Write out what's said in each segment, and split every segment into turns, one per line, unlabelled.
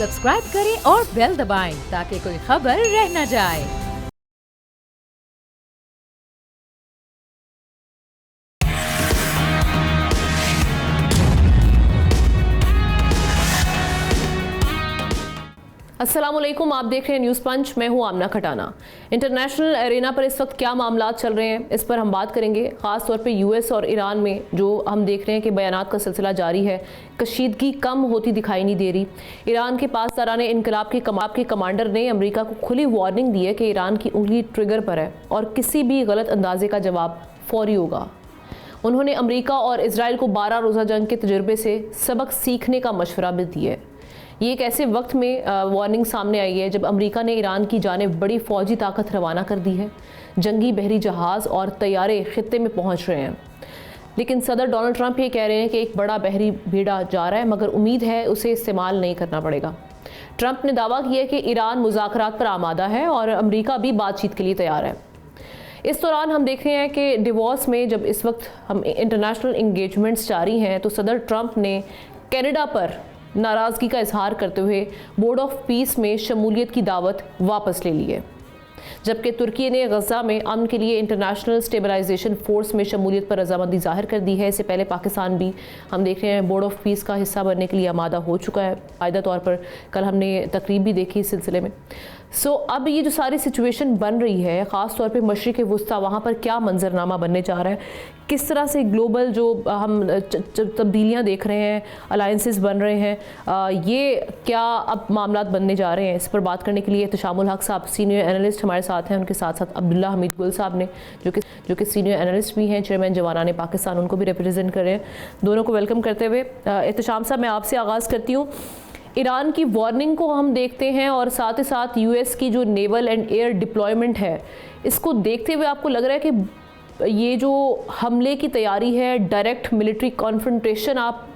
Subscribe करें और bell दबाएं ताकि कोई खबर रह न जाए।
अस्सलामुअलैकुम, आप देख रहे हैं न्यूज़ पंच। मैं हूं आमना खटाना। इंटरनेशनल एरेना पर इस वक्त क्या मामलात चल रहे हैं, इस पर हम बात करेंगे। ख़ास तौर पे यूएस और ईरान में जो हम देख रहे हैं कि बयानात का सिलसिला जारी है, कशीदगी कम होती दिखाई नहीं दे रही। ईरान के पासदारान इनकलाब के कमांडर ने अमेरिका को खुली वार्निंग दी है कि ईरान की उंगली ट्रिगर पर है और किसी भी गलत अंदाजे का जवाब फौरी होगा। उन्होंने अमेरिका और इसराइल को 12 रोज़ा जंग के तजुर्बे से सबक सीखने का मशवरा भी दिया है। ये एक ऐसे वक्त में वार्निंग सामने आई है जब अमेरिका ने ईरान की जानिब बड़ी फौजी ताकत रवाना कर दी है। जंगी बहरी जहाज़ और तैयारे खित्ते में पहुंच रहे हैं, लेकिन सदर डोनाल्ड ट्रंप ये कह रहे हैं कि एक बड़ा बहरी बेड़ा जा रहा है, मगर उम्मीद है उसे इस्तेमाल नहीं करना पड़ेगा। ट्रंप ने दावा किया कि ईरान मुज़ाकरात पर आमादा है और अमेरिका भी बातचीत के लिए तैयार है। इस दौरान हम देख रहे हैं कि डिवोर्स में जब इस वक्त हम इंटरनेशनल इंगेजमेंट्स जारी हैं, तो सदर ट्रंप ने कनाडा पर नाराज़गी का इजहार करते हुए बोर्ड ऑफ पीस में शमूलियत की दावत वापस ले ली है, जबकि तुर्की ने गज़ा में अमन के लिए इंटरनेशनल स्टेबलाइजेशन फोर्स में शमूलियत पर रजामंदी जाहिर कर दी है। इससे पहले पाकिस्तान भी हम देख रहे हैं बोर्ड ऑफ पीस का हिस्सा बनने के लिए आमादा हो चुका है। कायदा तौर पर कल हमने तकरीब भी देखी इस सिलसिले में। अब ये जो सारी सिचुएशन बन रही है, ख़ास तौर पे मशरिक़ वुस्ता, वहाँ पर क्या मंजरनामा बनने जा रहा है, किस तरह से ग्लोबल जो हम तब्दीलियाँ देख रहे हैं, अलायंसेस बन रहे हैं, ये क्या अब मामलात बनने जा रहे हैं, इस पर बात करने के लिए एहतशामुल हक साहब सीनियर एनालिस्ट हमारे साथ हैं। उनके साथ साथ अब्दुल्ला हमीद गुल साहब ने जो कि सीनियर एनालिस्ट भी हैं, चेयरमैन जवानाने पाकिस्तान, उनको भी रिप्रेजेंट कर रहे हैं। दोनों को वेलकम करते हुए एहतशाम साहब, मैं आपसे आगाज़ करती हूँ। ईरान की वार्निंग को हम देखते हैं और साथ ही साथ यूएस की जो नेवल एंड एयर डिप्लॉयमेंट है, इसको देखते हुए आपको लग रहा है कि ये जो हमले की तैयारी है, डायरेक्ट मिलिट्री कॉन्फ्रंटेशन आप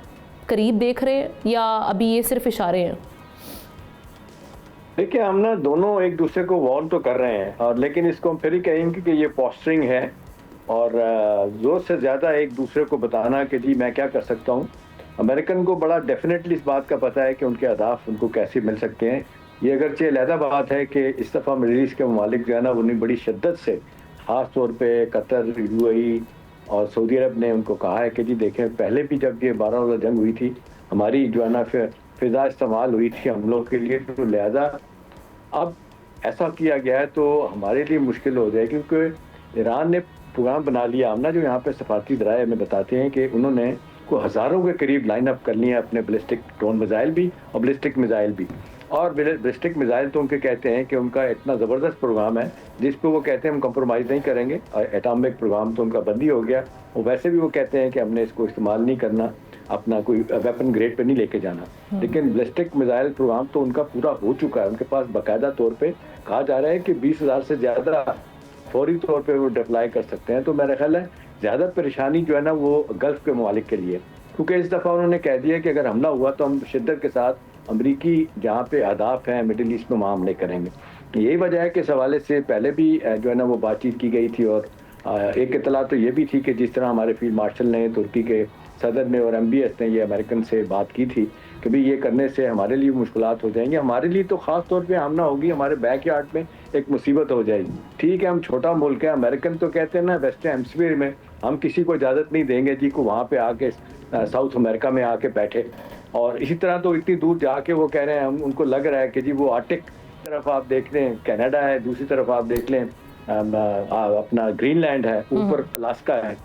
करीब देख रहे हैं या अभी ये सिर्फ इशारे हैं?
देखिए, हम ना दोनों एक दूसरे को वॉर्न तो कर रहे हैं, और लेकिन इसको हम फिर ही कहेंगे कि ये पोस्टरिंग है और ज़ोर से ज़्यादा एक दूसरे को बताना कि जी मैं क्या कर सकता हूँ। अमेरिकन को बड़ा डेफिनेटली इस बात का पता है कि उनके अहदाफ उनको कैसे मिल सकते हैं। ये अगरचे अलहदा बात है कि इस दफ़ा मिडल ईस्ट के ममालिक जो है ना, उन्हें बड़ी शिद्दत से, ख़ास तौर पे कतर, यूएई और सऊदी अरब ने उनको कहा है कि जी देखें, पहले भी जब ये 12 रोज़ा जंग हुई थी, हमारी जो है ना फ़िज़ा इस्तेमाल हुई थी हमलों के लिए, तो लिहाजा अब ऐसा किया गया है तो हमारे लिए मुश्किल हो जाएगी, क्योंकि ईरान ने प्रोग्राम बना लिया। हम ना जो यहाँ पे सफारती दराए हमें बताते हैं कि उन्होंने को हज़ारों के करीब लाइन अप कर लिए हैं, अपने बैलिस्टिक ड्रोन मिसाइल भी और बैलिस्टिक मिसाइल भी। और बैलिस्टिक मिसाइल तो उनके कहते हैं कि उनका इतना ज़बरदस्त प्रोग्राम है जिस पे वो कहते हैं हम कंप्रोमाइज़ नहीं करेंगे। और एटॉमिक प्रोग्राम तो उनका बंद ही हो गया, और वैसे भी वो कहते हैं कि हमने इसको इस्तेमाल नहीं करना, अपना कोई वेपन ग्रेड पे नहीं लेके जाना। लेकिन बैलिस्टिक मिसाइल प्रोग्राम तो उनका पूरा हो चुका है। उनके पास बाकायदा तौर पर कहा जा रहा है कि 20,000 से ज़्यादा फौरी तौर पर वो डिप्लॉय कर सकते हैं। तो मेरा ख्याल है ज़्यादा परेशानी जो है ना वो गल्फ़ के ममालिक के लिए, क्योंकि इस दफ़ा उन्होंने कह दिया कि अगर हमला हुआ तो हम शिद्दत के साथ अमरीकी जहाँ पे अहदाफ हैं मिडिल ईस्ट में, वहाँ हमले करेंगे। यही वजह है कि इस हवाले से पहले भी जो है ना वो बातचीत की गई थी, और एक इतला तो ये भी थी कि जिस तरह हमारे फील्ड मार्शल ने, तुर्की के सदर ने और MBS ने ये अमेरिकन से बात की थी कि भाई ये करने से हमारे लिए मुश्किलात हो जाएंगी, हमारे लिए तो ख़ास तौर पे हमला होगी, हमारे बैकयार्ड में एक मुसीबत हो जाएगी। ठीक है, हम छोटा मुल्क है, अमेरिकन तो कहते हैं ना वेस्टर्न हेमिस्फीयर में हम किसी को इजाज़त नहीं देंगे जी को वहाँ पे आके साउथ अमेरिका में आके बैठे। और इसी तरह तो इतनी दूर जाके वो कह रहे हैं, हम उनको लग रहा है कि जी वो आर्टिक तरफ आप देख लें कनाडा है, दूसरी तरफ आप देख लें अपना ग्रीनलैंड है, ऊपर अलास्का है,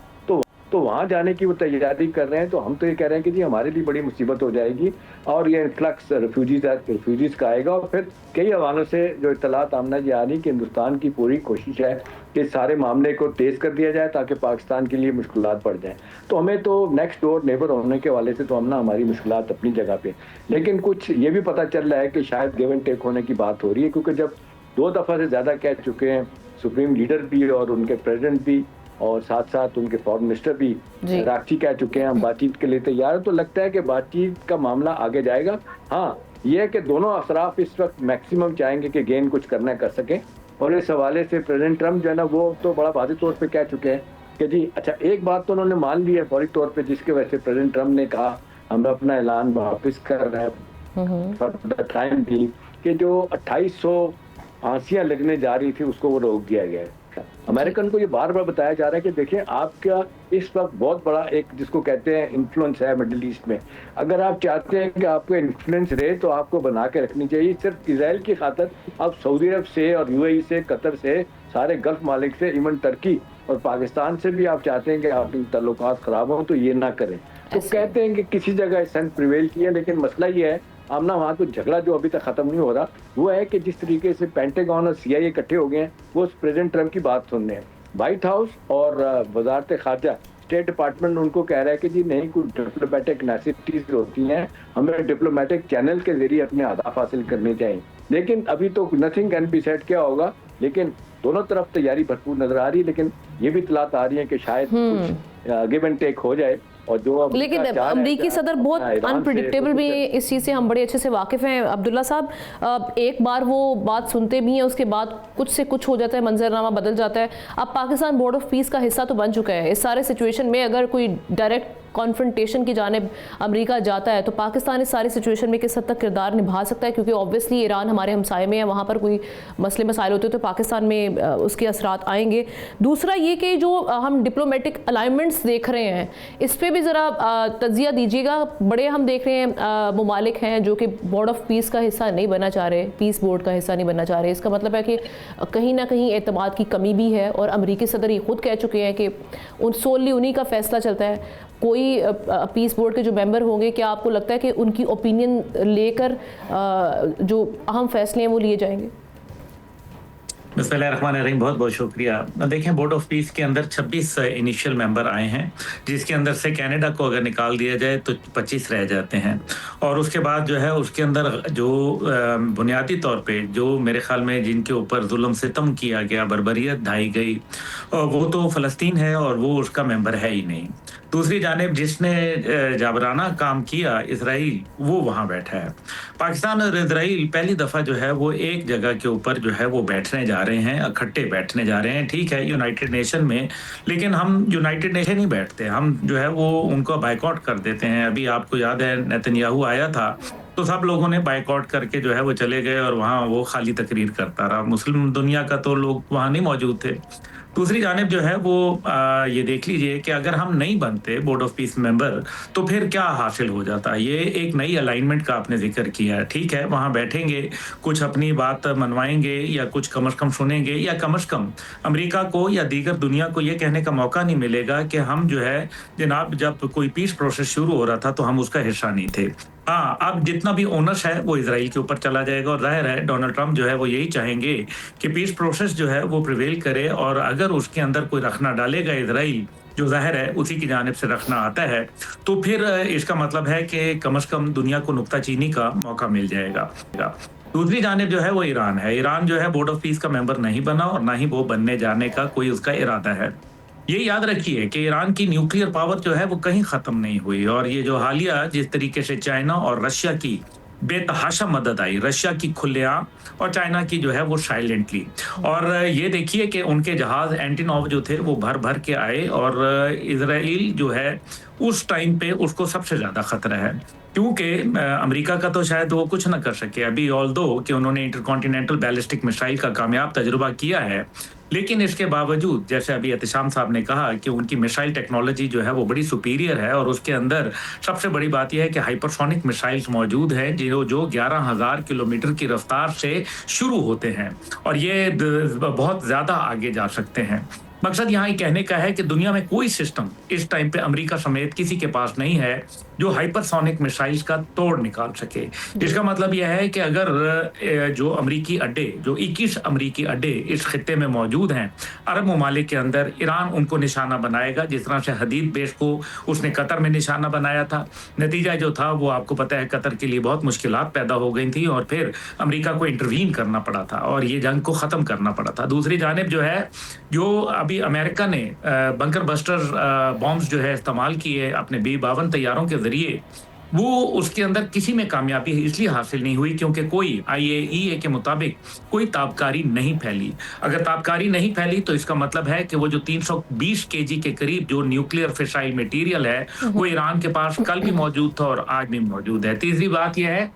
तो वहाँ जाने की वो तैयारी कर रहे हैं। तो हम तो ये कह रहे हैं कि जी हमारे लिए बड़ी मुसीबत हो जाएगी, और ये इन्फ्लक्स रेफ्यूजीज़ का आएगा। और फिर कई हवालों से जो इत्तलात आमना ये आ रही कि हिंदुस्तान की पूरी कोशिश है कि सारे मामले को तेज़ कर दिया जाए ताकि पाकिस्तान के लिए मुश्किलात बढ़ जाएँ। तो हमें तो नेक्स्ट डोर नेबर होने के वाले से तो हम ना हमारी मुश्किलात अपनी जगह पे, लेकिन कुछ ये भी पता चल रहा है कि शायद गिव एंड टेक होने की बात हो रही है, क्योंकि जब 2 दफ़ा से ज़्यादा कह चुके हैं सुप्रीम लीडर भी और उनके प्रेसिडेंट भी, और साथ साथ उनके फॉरेन मिनिस्टर भी राक्षी कह चुके हैं हम बातचीत के लिए तैयार, तो लगता है कि बातचीत का मामला आगे जाएगा। हाँ, ये है कि दोनों अफराफ इस वक्त मैक्सिमम चाहेंगे कि गेन कुछ करना कर सकें, और इस हवाले से प्रेसिडेंट ट्रंप जो है ना वो तो बड़ा वाज़ेह तौर पे कह चुके हैं कि जी अच्छा, एक बात तो उन्होंने मान ली है फौरी तौर पे, जिसके वजह से प्रेसिडेंट ट्रंप ने कहा हम अपना ऐलान वापस कर रहे हैं फॉर द टाइम भी कि जो 2800 फांसियां लगने जा रही थी उसको वो रोक दिया गया है। अमेरिकन को ये बार बार बताया जा रहा है कि देखिए आपका इस वक्त बहुत बड़ा एक जिसको कहते हैं इन्फ्लुएंस है मिडिल ईस्ट में। अगर आप चाहते हैं कि आपको इन्फ्लुएंस रहे तो आपको बना के रखनी चाहिए। सिर्फ इजराइल की खातर आप सऊदी अरब से और यूएई से, कतर से, सारे गल्फ मालिक से, इवन टर्की और पाकिस्तान से भी आप चाहते हैं कि आपके ताल्लुकात खराब हो तो ये ना करें। तो कहते हैं कि किसी जगह सेंस प्रिवेल किया, लेकिन मसला ये है आमना वहाँ तो झगड़ा जो अभी तक खत्म नहीं हो रहा वो है कि जिस तरीके से पेंटागन और सीआईए इकट्ठे हो गए हैं वो प्रेसिडेंट ट्रम्प की बात सुन रहे हैं। व्हाइट हाउस और वजारत खारजा स्टेट डिपार्टमेंट उनको कह रहा है कि जी नहीं, कुछ डिप्लोमेटिक नेसेसिटीज होती हैं, हमें डिप्लोमेटिक चैनल के जरिए अपने अहदाफ हासिल करने चाहिए। लेकिन अभी तो नथिंग कैन बी सेड क्या होगा, लेकिन दोनों तरफ तैयारी भरपूर नजर आ रही है। लेकिन ये भी इतलात आ रही है कि शायद कुछ गिव एंड टेक हो जाए। और जो
लेकिन अमरीकी सदर बहुत अनप्रिडिक्टेबल भी है, इस चीज़ से हम बड़े अच्छे से वाकिफ़ हैं। अब्दुल्ला साहब, एक बार वो बात सुनते भी हैं, उसके बाद कुछ से कुछ हो जाता है, मंजरनामा बदल जाता है। अब पाकिस्तान बोर्ड ऑफ पीस का हिस्सा तो बन चुका है। इस सारे सिचुएशन में अगर कोई डायरेक्ट कॉन्फ्रंटेशन की जानिब अमेरिका जाता है तो पाकिस्तान इस सारी सिचुएशन में किस हद तक किरदार निभा सकता है? क्योंकि ऑब्वियसली ईरान हमारे हमसाये में है, वहाँ पर कोई मसले मसाइल होते हैं तो पाकिस्तान में उसके असरात आएंगे। दूसरा ये कि जो हम डिप्लोमेटिक अलाइनमेंट्स देख रहे हैं इस पर भी ज़रा तजिया दीजिएगा। बड़े हम देख रहे हैं ममालिक हैं जो कि बोर्ड ऑफ पीस का हिस्सा नहीं बनना चाह रहे, पीस बोर्ड का हिस्सा नहीं बनना चाह रहे। इसका मतलब है कि कहीं ना कहीं एतमाद की कमी भी है और अमरीकी सदर ये खुद कह चुके हैं कि सोली उन्हीं का फैसला चलता है। कोई पीस बोर्ड के जो मेंबर होंगे, क्या आपको लगता है कि उनकी ओपिनियन लेकर जो अहम फैसले हैं वो लिए जाएंगे?
बिस्मिल्लाहिर्रहमानिर्रहीम, बहुत बहुत शुक्रिया। देखें, बोर्ड ऑफ पीस के अंदर 26 इनिशियल मेंबर आए हैं, जिसके अंदर से कनाडा को अगर निकाल दिया जाए तो 25 रह जाते हैं। और उसके बाद जो है उसके अंदर जो बुनियादी तौर पे जो मेरे ख्याल में जिनके ऊपर जुल्म सितम किया गया, बर्बरियत ढाई गई, वो तो फ़लस्तीन है और वो उसका मेंबर है ही नहीं। दूसरी जानिब जिसने जाबराना काम किया, इसराइल, वो वहाँ बैठा है। पाकिस्तान और इसराइल पहली दफ़ा जो है वो एक जगह के ऊपर जो है वो बैठने जा रहे हैं, इकट्ठे बैठने जा रहे हैं। ठीक है, यूनाइटेड नेशन में, लेकिन हम यूनाइटेड नेशन नहीं बैठते, हम जो है वो उनको बायकॉट कर देते हैं। अभी आपको याद है नेतन्याहू आया था तो सब लोगों ने बायकॉट करके जो है वो चले गए और वहाँ वो खाली तकरीर करता रहा। मुस्लिम दुनिया का तो लोग वहाँ नहीं मौजूद थे। दूसरी जानिब जो है वो ये देख लीजिए कि अगर हम नहीं बनते बोर्ड ऑफ पीस मेंबर तो फिर क्या हासिल हो जाता। ये एक नई अलाइनमेंट का आपने जिक्र किया है, ठीक है, वहाँ बैठेंगे, कुछ अपनी बात मनवाएंगे या कुछ कम से कम सुनेंगे, या कम से कम अमेरिका को या दीगर दुनिया को ये कहने का मौका नहीं मिलेगा कि हम जो है जनाब जब कोई पीस प्रोसेस शुरू हो रहा था तो हम उसका हिस्सा नहीं थे। हाँ, अब जितना भी ओनर्स है वो इजराइल के ऊपर चला जाएगा और जाहिर है डोनाल्ड ट्रंप जो है वो यही चाहेंगे कि पीस प्रोसेस जो है वो प्रिवेल करे, और अगर उसके अंदर कोई रखना डालेगा इजराइल, जो जाहिर है उसी की जानिब से रखना आता है, तो फिर इसका मतलब है कि कम से कम दुनिया को नुक्ताचीनी का मौका मिल जाएगा। दूसरी जानिब जो है वो ईरान है। ईरान जो है बोर्ड ऑफ पीस का मेंबर नहीं बना और ना ही वो बनने जाने का कोई उसका इरादा है। ये याद रखिए कि ईरान की न्यूक्लियर पावर जो है वो कहीं खत्म नहीं हुई, और ये जो हालिया जिस तरीके से चाइना और रशिया की बेतहाशा मदद आई, रशिया की खुलेआम और चाइना की जो है वो साइलेंटली, और ये देखिए कि उनके जहाज एंटीनॉव जो थे वो भर भर के आए, और इजराइल जो है उस टाइम पे उसको सबसे ज्यादा खतरा है, क्योंकि अमेरिका का तो शायद वो कुछ ना कर सके अभी, ऑल्दो कि उन्होंने इंटरकॉन्टिनेंटल बैलिस्टिक मिसाइल का कामयाब तजुर्बा किया है, लेकिन इसके बावजूद जैसे अभी एहतिशाम साहब ने कहा कि उनकी मिसाइल टेक्नोलॉजी जो है वो बड़ी सुपीरियर है, और उसके अंदर सबसे बड़ी बात यह है कि हाइपरसोनिक मिसाइल्स मौजूद हैं जो 11,000 किलोमीटर की रफ्तार से शुरू होते हैं, और ये बहुत ज्यादा आगे जा सकते हैं। मकसद यहाँ ये कहने का है कि दुनिया में कोई सिस्टम इस टाइम पे अमेरिका समेत किसी के पास नहीं है जो हाइपरसोनिक मिसाइल्स का तोड़ निकाल सके। इसका मतलब यह है कि अगर जो अमेरिकी अड्डे, जो 21 अमेरिकी अड्डे इस खित्ते में मौजूद हैं अरब ममालिक के अंदर, ईरान उनको निशाना बनाएगा, जिस तरह से हदीद बेस को उसने कतर में निशाना बनाया था। नतीजा जो था वो आपको पता है, कतर के लिए बहुत मुश्किलात पैदा हो गई थी और फिर अमेरिका को इंटरवीन करना पड़ा था और ये जंग को ख़त्म करना पड़ा था। दूसरी जानिब जो है, जो अभी अमेरिका ने बंकर बस्टर बॉम्ब्स जो है इस्तेमाल किए अपने B-52 तैयारों के जरिए, वो उसके अंदर किसी में कामयाबी इसलिए हासिल नहीं हुई क्योंकि कोई IAEA के मुताबिक कोई ताबकारी नहीं फैली। अगर ताबकारी नहीं फैली तो इसका मतलब है कि वो जो 320 kg के करीब जो न्यूक्लियर फिसाइल मटेरियल है वो ईरान के पास कल भी मौजूद था और आज भी मौजूद है। तीसरी बात यह है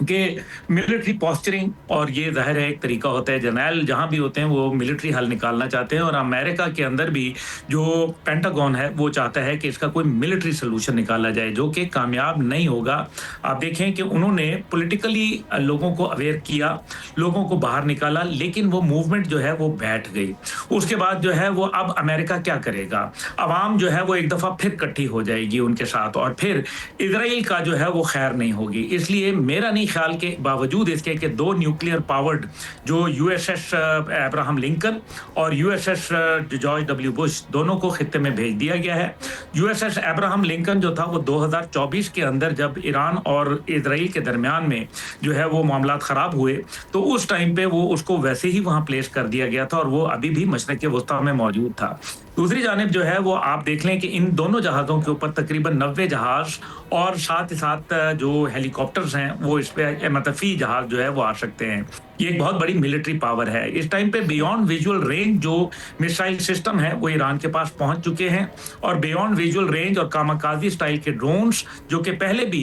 कि मिलिट्री पॉस्चरिंग, और ये जाहिर है एक तरीका होता है, जर्नैल जहां भी होते हैं वो मिलिट्री हल निकालना चाहते हैं, और अमेरिका के अंदर भी जो पेंटागन है वो चाहता है कि इसका कोई मिलिट्री सोल्यूशन निकाला जाए, जो कि कामयाब नहीं होगा। आप देखें कि उन्होंने पॉलिटिकली लोगों को अवेयर किया, लोगों को बाहर निकाला, लेकिन वो मूवमेंट जो है वो बैठ गई। उसके बाद जो है वो अब अमेरिका क्या करेगा, अवाम जो है वो एक दफा फिर इकट्ठी हो जाएगी उनके साथ, और फिर इजराइल का जो है वो खैर नहीं होगी। इसलिए मेरा नहीं ख्याल के बावजूद इसके कि दो न्यूक्लियर पावर्ड जो यूएसएस अब्राहम लिंकन और यूएसएस जॉर्ज डब्ल्यू बुश दोनों को खित्ते में भेज दिया गया है। यूएसएस अब्राहम लिंकन जो था वो 2024 के अंदर जब ईरान और इजराइल के दरमियान में जो है वो मामलात खराब हुए तो उस टाइम पे वो उसको वैसे ही वहां प्लेस कर दिया गया था, और वो अभी भी मशरक़ वस्ता में मौजूद था। दूसरी जानिब जो है वो आप देख लें कि इन दोनों जहाज़ों के ऊपर तकरीबन 90 जहाज और साथ ही साथ जो हेलीकॉप्टर्स हैं वो इस पे मतलब फी जहाज जो है वो आ सकते हैं। ये एक बहुत बड़ी मिलिट्री पावर है। इस टाइम पे बियॉन्ड विजुअल रेंज जो मिसाइल सिस्टम है वो ईरान के पास पहुंच चुके हैं, और बियॉन्ड विजुअल रेंज और कामाकाजी स्टाइल के ड्रोन्स जो कि पहले भी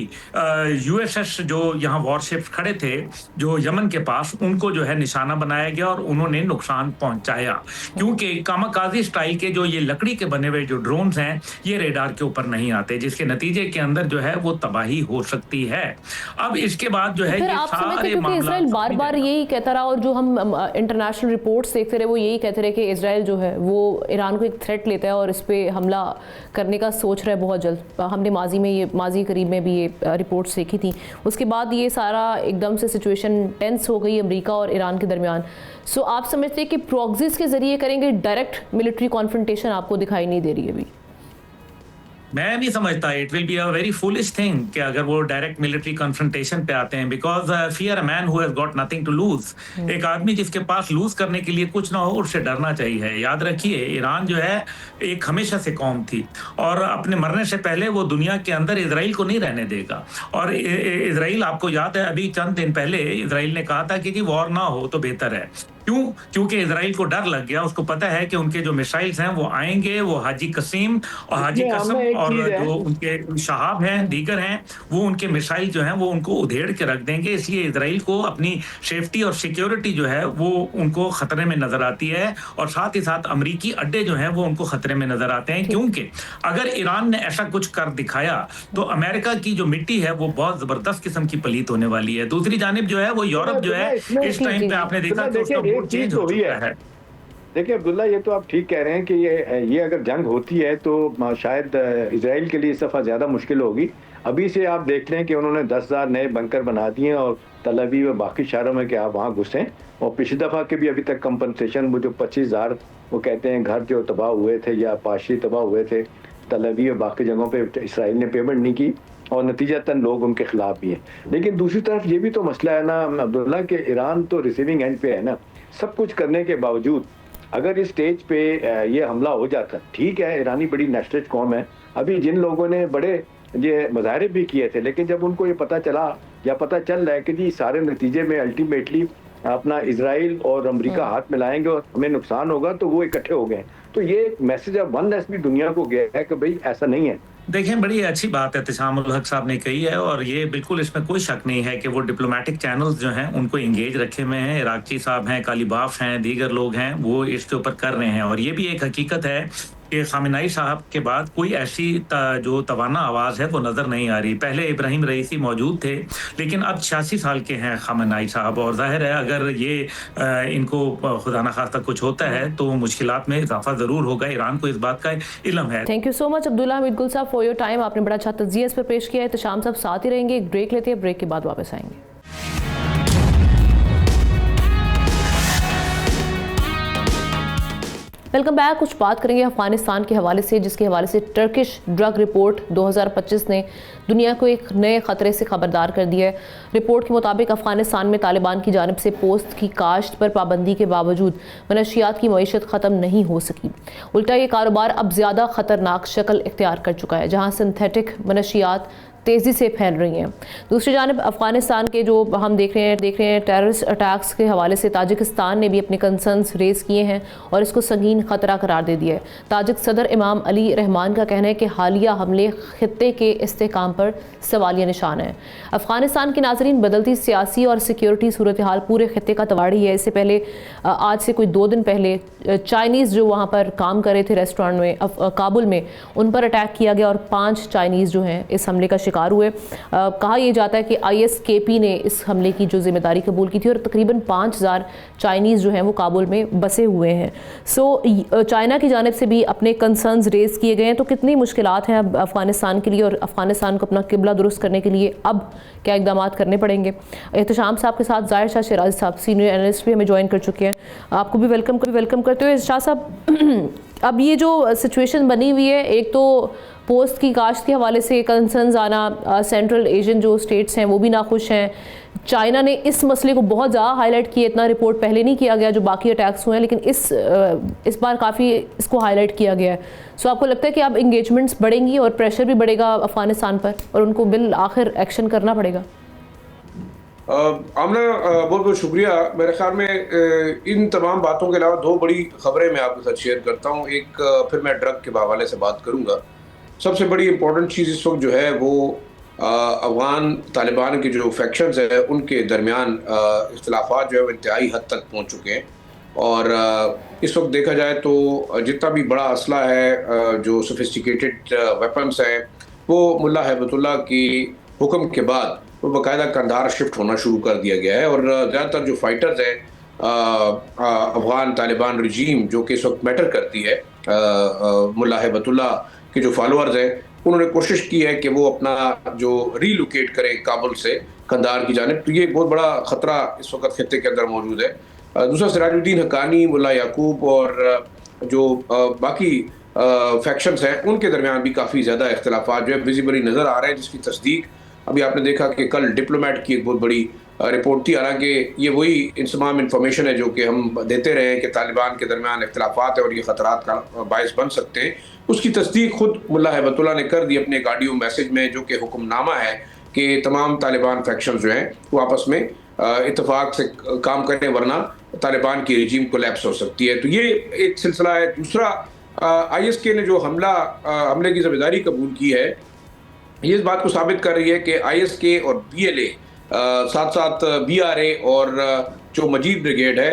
यूएसएस जो यहाँ वॉरशिप्स खड़े थे जो यमन के पास, उनको जो है निशाना बनाया गया और उन्होंने नुकसान पहुंचाया, क्योंकि कामाकाजी स्टाइल के जो ये लकड़ी के बने हुए जो ड्रोन्स हैं ये रेडार के ऊपर नहीं आते, जिसके नतीजे के अंदर जो है वो तबाही हो सकती है। अब इसके बाद जो है
ये सारे इजराइल बार बार यही कहता रहा, और जो हम इंटरनेशनल रिपोर्ट्स देखते रहे वो यही कहते रहे कि इजराइल जो है वो ईरान को एक थ्रेट लेता है और इस पे हमला करने का सोच रहा है बहुत जल्द। हमने माजी करीब में भी ये रिपोर्ट्स देखी थी। उसके बाद ये सारा एकदम से सिचुएशन टेंस हो गई अमेरिका और ईरान के दरमियान। सो आप समझते हैं कि प्रॉक्सीज के जरिए करेंगे, डायरेक्ट मिलिट्री कॉन्फ्रंटेशन आपको दिखाई नहीं दे रही है अभी?
मैं नहीं समझता, it will be a very foolish thing कि अगर वो डायरेक्ट मिलिट्री कन्फ्रंटेशन पे आते हैं, because fear a man who has got nothing to lose. एक आदमी जिसके पास लूज करने के लिए कुछ ना हो उससे डरना चाहिए। याद रखिए ईरान जो है एक हमेशा से कौम थी, और अपने मरने से पहले वो दुनिया के अंदर इजराइल को नहीं रहने देगा। और इजराइल, आपको याद है अभी चंद दिन पहले इजराइल ने कहा था कि वॉर ना हो तो बेहतर है। क्यों? क्योंकि इजराइल को डर लग गया, उसको पता है कि उनके जो मिसाइल्स हैं वो आएंगे, वो हाजी कसीम और हाजी कसम और जो उनके शहाब हैं दीगर हैं वो उनके मिसाइल जो हैं वो उनको उधेड़ के रख देंगे। इसलिए इजराइल को अपनी सेफ्टी और सिक्योरिटी जो है वो उनको खतरे में नजर आती है, और साथ ही साथ अमरीकी अड्डे जो हैं वो उनको खतरे में नजर आते हैं, क्योंकि अगर ईरान ने ऐसा कुछ कर दिखाया तो अमेरिका की जो मिट्टी है वो बहुत जबरदस्त किस्म की पलीत होने वाली है। दूसरी जानिब जो है वो यूरोप जो है इस टाइम पे आपने देखा तो उसका मूड चेंज हो चुका है।
देखिए अब्दुल्ला, ये तो आप ठीक कह रहे हैं कि ये अगर जंग होती है तो शायद इजराइल के लिए इस दफ़ा ज़्यादा मुश्किल होगी। अभी से आप देख लें कि उन्होंने 10,000 नए बंकर बना दिए और तल अवीव व बाकी शहरों में कि आप वहाँ घुसें, और पिछली दफ़ा के भी अभी तक कंपनसेशन वो जो 25,000 वो कहते हैं घर जो तबाह हुए थे या पाशी तबाह हुए थे तल अवीव व बाकी जगहों पर इसराइल ने पेमेंट नहीं की, और नतीजतन लोग उनके खिलाफ भी हैं। लेकिन दूसरी तरफ ये भी तो मसला है ना अब्दुल्ला कि ईरान तो रिसीविंग एंड पे है ना। सब कुछ करने के बावजूद अगर इस स्टेज पे ये हमला हो जाता, ठीक है ईरानी बड़ी नेशनलिस्ट कौम है, अभी जिन लोगों ने बड़े ये मुजाहरे भी किए थे, लेकिन जब उनको ये पता चला या पता चल रहा है कि जी सारे नतीजे में अल्टीमेटली अपना इजराइल और अमेरिका हाथ मिलाएंगे और हमें नुकसान होगा, तो वो इकट्ठे हो गए। तो ये मैसेज अब वननेस भी दुनिया को गया है कि भाई ऐसा नहीं है।
देखें, बड़ी अच्छी बात है तिशामुल हक साहब ने कही है, और ये बिल्कुल इसमें कोई शक नहीं है कि वो डिप्लोमेटिक चैनल्स जो हैं उनको एंगेज रखे हुए हैं। इराक़ी साहब हैं, कालीबाफ हैं, दीगर लोग हैं, वो इसके ऊपर कर रहे हैं। और ये भी एक हकीकत है कि खामेनी साहब के बाद कोई ऐसी जो तवाना आवाज़ है वो नज़र नहीं आ रही। पहले इब्राहिम रईसी मौजूद थे, लेकिन अब 86 साल के हैं खामेनी साहब, और जाहिर है अगर ये इनको खुदा न खास्ता कुछ होता है तो मुश्किलात में इजाफा ज़रूर होगा। ईरान को इस बात का इल्म है।
Thank you so much Abdullah Hamid गुल साहब फॉर योर टाइम। आपने बड़ा अच्छा तज्जिया इस पर पेश किया है। तो शाम साहब साथ ही रहेंगे, एक ब्रेक लेते हैं, ब्रेक के बाद वापस आएंगे। Welcome back. कुछ बात करेंगे अफगानिस्तान के हवाले से, जिसके हवाले से टर्किश ड्रग रिपोर्ट 2025 ने दुनिया को एक नए खतरे से खबरदार कर दिया है। रिपोर्ट के मुताबिक अफगानिस्तान में तालिबान की जानिब से पोस्त की काश्त पर पाबंदी के बावजूद मनशियात की मईशत ख़त्म नहीं हो सकी। उल्टा ये कारोबार अब ज़्यादा ख़तरनाक शक्ल इख्तियार कर चुका है, जहाँ सिंथेटिक मनशियात तेज़ी से फैल रही हैं। दूसरी जानिब अफ़गानिस्तान के जो हम देख रहे हैं टेररिस्ट अटैक्स के हवाले से ताजिकिस्तान ने भी अपने कंसर्न्स रेज़ किए हैं और इसको संगीन ख़तरा करार दे दिया है। ताजिक सदर इमाम अली रहमान का कहना है कि हालिया हमले खित्ते के इस्तेहकाम पर सवालिया निशान है। अफ़गानिस्तान के नाज़रीन, बदलती सियासी और सिक्योरिटी सूरत हाल पूरे खित्ते का तवाड़ी है। इससे पहले आज से कोई 2 दिन पहले चाइनीज़ जो वहाँ पर काम कर रहे थे रेस्टोरेंट में काबुल में, उन पर अटैक किया गया और 5 चाइनीज़ जो हैं इस हमले का शिकार हुए। कहा यह जाता है कि ISKP ने इस हमले की जो जिम्मेदारी कबूल की थी और तकरीबन 5000 चाइनीज़ जो हैं वो काबुल में बसे हुए हैं। चाइना की जानिब से भी अपने कंसर्न्स रेज़ किए गए हैं। तो कितनी मुश्किलात हैं अब अफ़गानिस्तान के लिए और अफ़गानिस्तान को अपना किबला दुरुस्त करने के लिए अब क्या इक़दाम करने पड़ेंगे। एहतशाम साहब के साथ ज़ाहिर शाह शिराज़ी साहब सीनियर एनालिस्ट भी हमें ज्वाइन कर चुके हैं। आपको भी वेलकम करते हुए शाह साहब, अब ये जो सिचुएशन बनी हुई है, एक तो पोस्ट की काश्त के हवाले से कंसर्न्स आना, सेंट्रल एशियन जो स्टेट्स हैं वो भी नाखुश हैं। चाइना ने इस मसले को बहुत ज़्यादा हाईलाइट किया, इतना रिपोर्ट पहले नहीं किया गया जो बाकी अटैक्स हुए हैं, लेकिन इस बार काफ़ी इसको हाईलाइट किया गया है। सो आपको लगता है कि अब इंगेजमेंट्स बढ़ेंगी और प्रेशर भी बढ़ेगा अफ़गानिस्तान पर और उनको बिल आखिर एक्शन करना पड़ेगा?
आमना, बहुत बहुत शुक्रिया। मेरे ख्याल में इन तमाम बातों के अलावा 2 बड़ी खबरें मैं आपके साथ शेयर करता हूँ। एक फिर मैं ड्रग के हवाले से बात करूँगा। सबसे बड़ी इम्पोर्टेंट चीज़ इस वक्त जो है वो अफ़गान तालिबान के जो फैक्शंस है उनके दरमियान इख्तिलाफात जो है वो इंतहाई हद तक पहुँच चुके हैं। और इस वक्त देखा जाए तो जितना भी बड़ा असला है, जो सोफिस्टिकेटेड वेपन्स हैं, वो मुल्ला हैबतुल्लाह की हुक्म के बाद वो बाकायदा कंधार शिफ्ट होना शुरू कर दिया गया है। और ज़्यादातर जो फाइटर्स हैं अफ़गान तालिबान रजीम जो कि इस वक्त मैटर करती है, मुल्ला हैबतुल्लाह के जो फॉलोअर्स हैं, उन्होंने कोशिश की है कि वो अपना जो रीलोकेट करें काबुल से कंधार की जानिब। तो ये एक बहुत बड़ा ख़तरा इस वक्त खित्ते के अंदर मौजूद है। दूसरा, सिराजुद्दीन हक्कानी, मुल्ला याकूब और जो बाकी फैक्शंस हैं उनके दरमियान भी काफ़ी ज़्यादा इख्तिलाफात जो है विजिबली नज़र आ रहे हैं, जिसकी तस्दीक अभी आपने देखा कि कल डिप्लोमेट की एक बहुत बड़ी रिपोर्ट थी। हालांकि ये वही इंसमाम इंफॉर्मेशन है जो कि हम देते रहे हैं कि तालिबान के दरमियान इख्तिलाफात है और ये ख़तरात का बायस बन सकते हैं। उसकी तस्दीक खुद मुल्ला हैबतुल्लाह ने कर दी अपने एक ऑडियो मैसेज में, जो कि हुक्मनामा है कि तमाम तालिबान फैक्शन जो हैं वो आपस में इत्तेफाक से काम करें, वरना तालिबान की रजीम कोलैप्स हो सकती है। तो ये एक सिलसिला है। दूसरा, ISK ने जो हमले की जिम्मेदारी कबूल की है, ये इस बात को साबित कर रही है कि ISK और BLA साथ साथ BRA और जो मजीद ब्रिगेड है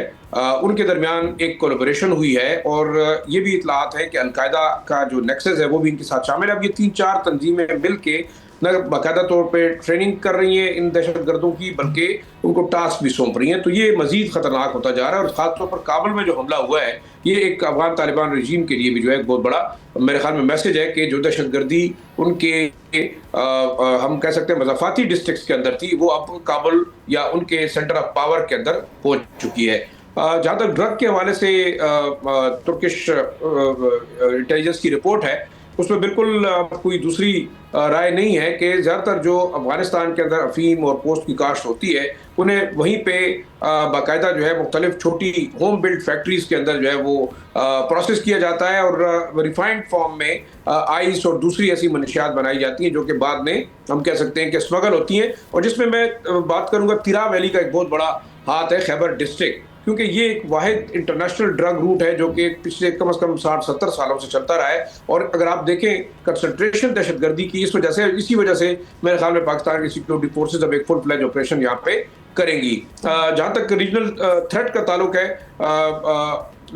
उनके दरमियान एक कोलैबोरेशन हुई है। और ये भी इतलात है कि अलकायदा का जो नेक्सस है वो भी इनके साथ शामिल है। अब ये 3-4 तंजीमें मिल के न बाकायदा तौर पे ट्रेनिंग कर रही हैं इन दहशतगर्दों की, बल्कि उनको टास्क भी सौंप रही हैं। तो ये मजीद ख़तरनाक होता जा रहा है। और ख़ासतौर पर काबुल में जो हमला हुआ है, ये एक अफ़गान तालिबान रजीम के लिए भी जो है एक बहुत बड़ा मेरे ख्याल में मैसेज है कि जो दहशतगर्दी उनके हम कह सकते हैं मज़ाफ़ाती डिस्ट्रिक्ट्स के अंदर थी, वो अब काबुल या उनके सेंटर ऑफ पावर के अंदर पहुँच चुकी है। जहाँ तक ड्रग के हवाले से तुर्किश इंटेलिजेंस की रिपोर्ट है, उसमें बिल्कुल कोई दूसरी राय नहीं है कि ज़्यादातर जो अफ़गानिस्तान के अंदर अफीम और पोस्ट की काश्त होती है, उन्हें वहीं पे बाकायदा जो है मुख्तलिफ छोटी होम बिल्ड फैक्ट्रीज़ के अंदर जो है वो प्रोसेस किया जाता है और रिफाइंड फॉर्म में आइस और दूसरी ऐसी मनशियात बनाई जाती हैं जो कि बाद में हम कह सकते हैं कि स्मगल होती हैं। और जिसमें मैं बात करूँगा तिरा वैली का एक बहुत बड़ा हाथ है, खैबर डिस्ट्रिक्ट, क्योंकि ये एक वाहिद इंटरनेशनल ड्रग रूट है जो कि पिछले कम से कम 60-70 सालों से चलता रहा है। और अगर आप देखें कंसंट्रेशन दहशतगर्दी की इसी वजह से मेरे ख्याल में पाकिस्तान की सिक्योरिटी फोर्सेज अब एक फुल फ्लैज ऑपरेशन यहाँ पे करेंगी। जहाँ तक रीजनल थ्रेट का ताल्लुक है,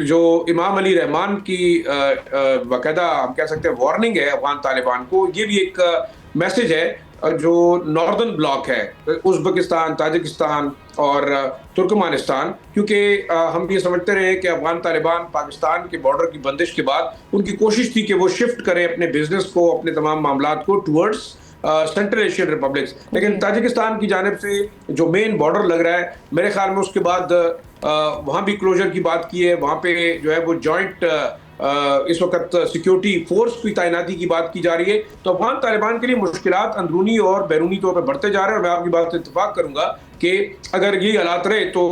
जो इमाम अली रहमान की बाकायदा हम कह सकते हैं वार्निंग है अफगान तालिबान को, ये भी एक मैसेज है जो नॉर्दर्न ब्लॉक है, उज़्बेकिस्तान, ताजिकिस्तान और तुर्कमानिस्तान, क्योंकि हम ये समझते रहे कि अफगान तालिबान पाकिस्तान के बॉर्डर की बंदिश के बाद उनकी कोशिश थी कि वो शिफ्ट करें अपने बिजनेस को, अपने तमाम मामलात को टूवर्ड्स सेंट्रल एशियन रिपब्लिक्स। लेकिन ताजिकिस्तान की जानिब से जो मेन बॉर्डर लग रहा है, मेरे ख्याल में उसके बाद वहाँ भी क्लोजर की बात की है, वहाँ पे जो है वो जॉइंट इस वक्त सिक्योरिटी फोर्स की तैनाती की बात की जा रही है। तो अफगान तालिबान के लिए मुश्किलात अंदरूनी और बैरूनी तौर पर बढ़ते जा रहे हैं। और मैं आपकी बात से इत्तेफाक करूंगा कि अगर ये हालात रहे तो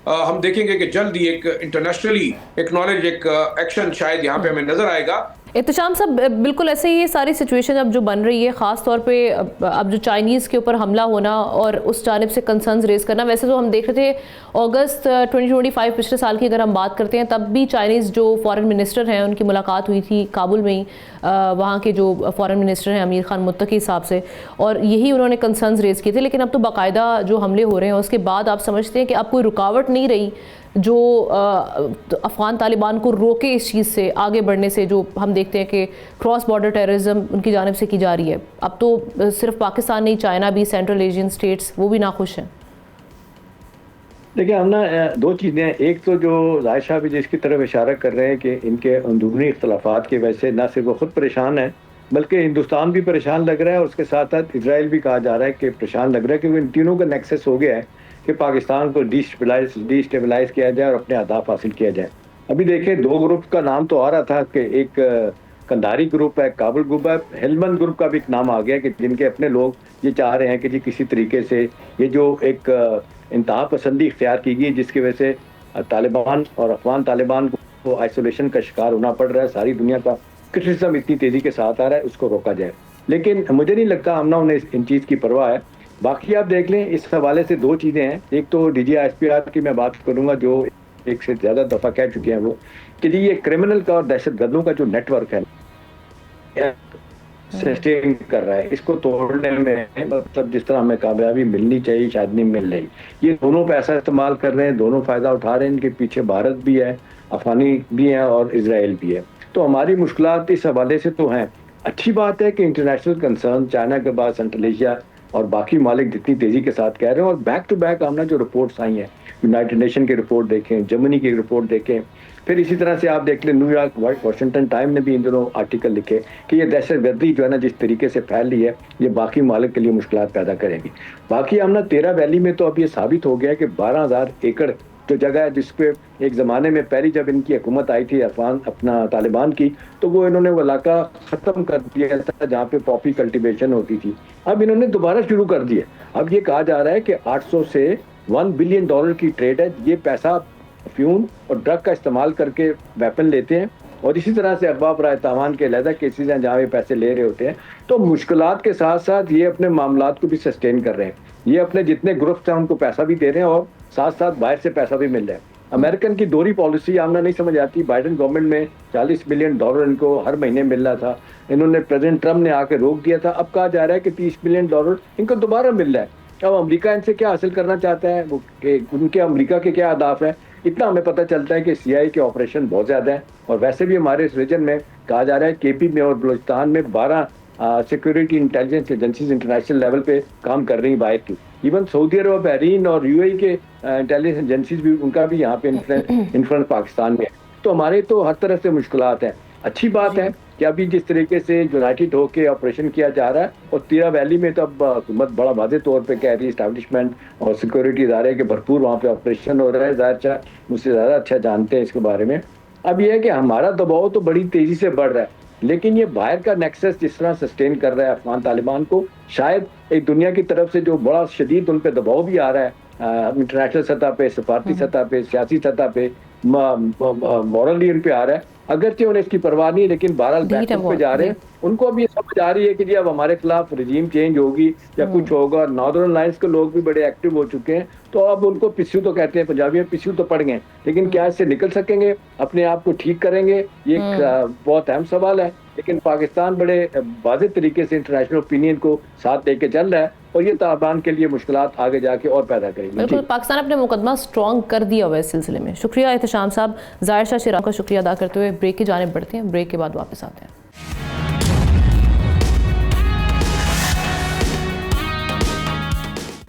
हम देखेंगे कि जल्द ही एक इंटरनेशनली एक्नॉलेज एक एक्शन शायद यहाँ पे हमें नजर आएगा।
एहतशाम साहब, बिल्कुल ऐसे ही ये सारी सिचुएशन अब जो बन रही है, ख़ास तौर पे अब जो चाइनीज़ के ऊपर हमला होना और उस जानिब से कंसर्न्स रेज़ करना। वैसे तो हम देख रहे थे अगस्त 2025 पिछले साल की अगर हम बात करते हैं, तब भी चाइनीज़ जो फॉरेन मिनिस्टर हैं उनकी मुलाकात हुई थी काबुल में ही, वहाँ के जो फॉरेन मिनिस्टर हैं अमीर खान मुत्तकी साहब से, और यही उन्होंने कंसर्न्स रेज़ किए थे। लेकिन अब तो बाकायदा जो हमले हो रहे हैं उसके बाद आप समझते हैं कि अब कोई रुकावट नहीं रही जो अफ़गान तालिबान को रोके इस चीज़ से आगे बढ़ने से, जो हम देखते हैं कि क्रॉस बॉर्डर टेररिज्म उनकी जानिब से की जा रही है। अब तो सिर्फ पाकिस्तान नहीं, चाइना भी, सेंट्रल एशियन स्टेट्स, वो भी नाखुश हैं।
देखिए, हम ना दो चीज़ें हैं। एक तो जो जायशा भी जिसकी तरफ इशारा कर रहे हैं कि इनके अंदरूनी इख्तलाफात की वजह से न सिर्फ वो खुद परेशान है बल्कि हिंदुस्तान भी परेशान लग रहा है, और उसके साथ साथ इसराइल भी कहा जा रहा है कि परेशान लग रहा है, क्योंकि इन तीनों का नेक्सस हो गया है कि पाकिस्तान को डिस्टेबलाइज किया जाए और अपने अहदाफ हासिल किया जाए। अभी देखिए, दो ग्रुप का नाम तो आ रहा था कि एक कंधारी ग्रुप है, काबुल ग्रुप है, हेलमंद ग्रुप का भी एक नाम आ गया कि जिनके अपने लोग ये चाह रहे हैं कि जी किसी तरीके से ये जो एक इंतहा पसंदी इख्तियार की गई जिसकी वजह से तालिबान और अफगान तालिबान को आइसोलेशन का शिकार होना पड़ रहा है, सारी दुनिया का क्रिटिसिज्म इतनी तेजी के साथ आ रहा है, उसको रोका जाए। लेकिन मुझे नहीं लगता हमना उन्हें इन चीज़ की परवाह है। बाकी आप देख लें, इस हवाले से दो चीज़ें हैं। एक तो DGISPR की मैं बात करूंगा, जो एक से ज़्यादा दफ़ा कह चुके हैं वो कि जी ये क्रिमिनल का और दहशतगर्दों का जो नेटवर्क है सस्टेन कर रहा है, इसको तोड़ने में मतलब जिस तरह हमें कामयाबी मिलनी चाहिए शायद नहीं मिल रही। ये दोनों पैसा इस्तेमाल कर रहे हैं, दोनों फ़ायदा उठा रहे हैं। इनके पीछे भारत भी है, अफगानी भी है और इसराइल भी है। तो हमारी मुश्किलात इस हवाले से तो हैं। अच्छी बात है कि इंटरनेशनल कंसर्न चाइना के बाद सेंट्रल एशिया और बाकी मालिक जितनी तेज़ी के साथ कह रहे हैं, और बैक टू बैक हमने जो रिपोर्ट्स आई हैं, यूनाइटेड नेशन की रिपोर्ट देखें, जर्मनी की रिपोर्ट देखें, फिर इसी तरह से आप देख लें न्यूयॉर्क वाशिंगटन टाइम ने भी इन दोनों आर्टिकल लिखे कि ये दहशतगर्दी जो है ना जिस तरीके से फैल रही है, ये बाकी मालिक के लिए मुश्किलात पैदा करेगी। बाकी हम ना 13 वैली में तो अब ये साबित हो गया है कि 12,000 एकड़ जो जगह है जिसपे एक ज़माने में पहली जब इनकी हुकूमत आई थी अफगान अपना तालिबान की, तो वो इन्होंने वो इलाका ख़त्म कर दिया था जहाँ पे पॉपी कल्टीवेशन होती थी। अब इन्होंने दोबारा शुरू कर दिया। अब ये कहा जा रहा है कि 800 से 1 बिलियन डॉलर की ट्रेड है। ये पैसा फ्यूम और ड्रग का इस्तेमाल करके वेपन लेते हैं, और इसी तरह से अरबाब राय तावान के अलहदा केसेज हैं जहाँ ये पैसे ले रहे होते हैं। तो मुश्किलात के साथ साथ ये अपने मामलात को भी सस्टेन कर रहे हैं। ये अपने जितने ग्रुप्स हैं उनको पैसा भी दे रहे हैं और साथ साथ बाहर से पैसा भी मिल रहा है। अमेरिकन की दोहरी पॉलिसी आमना नहीं समझ आती। बाइडेन गवर्नमेंट में 40 बिलियन डॉलर इनको हर महीने मिल रहा था, इन्होंने प्रेसिडेंट ट्रम्प ने आके रोक दिया था। अब कहा जा रहा है कि 30 बिलियन डॉलर इनको दोबारा मिल रहा है। अब अमेरिका इनसे क्या हासिल करना चाहता है, वो उनके अमेरिका के क्या अहदाफ है, इतना हमें पता चलता है कि CIA के ऑपरेशन बहुत ज़्यादा है। और वैसे भी हमारे इस रीजन में कहा जा रहा है KP में और बलूचिस्तान में 12 security intelligence agencies international level पे काम कर रही बाहर की। इवन सऊदी अरब, बहरीन और UAE के इंटेलिजेंस एजेंसीज भी, उनका भी यहाँ पे इन्फ्लुएंस पाकिस्तान में है। तो हमारे तो हर तरफ से मुश्किलात हैं। अच्छी बात है कि अभी जिस तरीके से यूनाइटेड होकर ऑपरेशन किया जा रहा है, और 13 वैली में तो अब हुकूमत बड़ा वाज़े तौर पे कह रही है इस्टेब्लिशमेंट और सिक्योरिटी इदारे के भरपूर वहाँ पे ऑपरेशन हो रहा है। ज़ाहिर मुझसे ज़्यादा अच्छा जानते हैं इसके बारे में। अब यह है कि हमारा दबाव तो बड़ी तेज़ी से बढ़ रहा है, लेकिन ये बाहर का नेक्सस जिस तरह सस्टेन कर रहा है अफगान तालिबान को, शायद एक दुनिया की तरफ से जो बड़ा शदीद उन पर दबाव भी आ रहा है इंटरनेशनल सतह पे, सफारती सतह पे, सियासी सतह पे, मॉरली उन पे आ रहा है। अगरचे उन्हें इसकी परवाह नहीं, लेकिन बहरहाल बैकफुट पे जा रहे हैं। उनको अब ये समझ आ रही है कि जी अब हमारे खिलाफ रजीम चेंज होगी या कुछ होगा। नॉर्दर्न लाइन्स के लोग भी बड़े एक्टिव हो चुके हैं, तो अब उनको पिस्सू तो कहते हैं पंजाबी में, पिस्सू तो पड़ गए, लेकिन क्या इससे निकल सकेंगे, अपने आप को ठीक करेंगे, ये बहुत अहम सवाल है। लेकिन पाकिस्तान बड़े वाज़ेह तरीके से इंटरनेशनल ओपिनियन को साथ लेके चल रहा है, और ये तालिबान के लिए मुश्किलात आगे जाके और पैदा करेगी।
बिल्कुल, पाकिस्तान अपने मुकदमा स्ट्रॉन्ग कर दिया हुआ है इस सिलसिले में। शुक्रिया एहतशाम साहब। ज़ाहिर शाह शिराज़ का शुक्रिया अदा करते हुए ब्रेक की जानिब बढ़ते हैं। ब्रेक के बाद वापस आते हैं।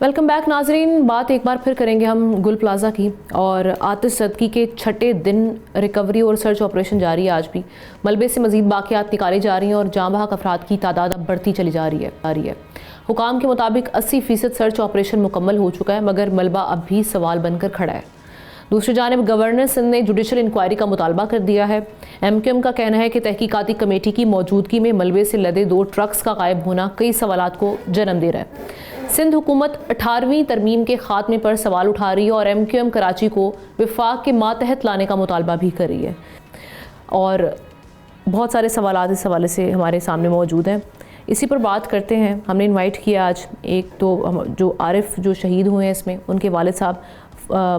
वेलकम बैक नाजरीन। बात एक बार फिर करेंगे हम गुल प्लाजा की, और आतिश ज़दगी के छठे दिन रिकवरी और सर्च ऑपरेशन जारी है। आज भी मलबे से मजीद बाक़ियात निकाली जा रही हैं और जाँ बहक अफराद की तादाद अब बढ़ती चली जा रही है। हुकाम के मुताबिक 80% सर्च ऑपरेशन मुकम्मल हो चुका है, मगर मलबा अब भी सवाल बनकर खड़ा है। दूसरी जानिब गवर्नर सिंध ने जुडिशल इंक्वायरी का मुतालबा कर दिया है। MQM का कहना है कि तहकीकाती कमेटी की मौजूदगी में मलबे से लदे 2 ट्रक्स का गायब होना कई सवालात को जन्म दे रहा है। सिंध हुकूमत 18वीं तरमीम के खात्मे पर सवाल उठा रही है और MQM कराची को विफाक के मातहत लाने का मुतालबा भी कर रही है। और बहुत सारे सवाल इस हवाले से हमारे सामने मौजूद हैं, इसी पर बात करते हैं। हमने इनवाइट किया आज एक तो जो आरिफ जो शहीद हुए हैं इसमें, उनके वालिद साहब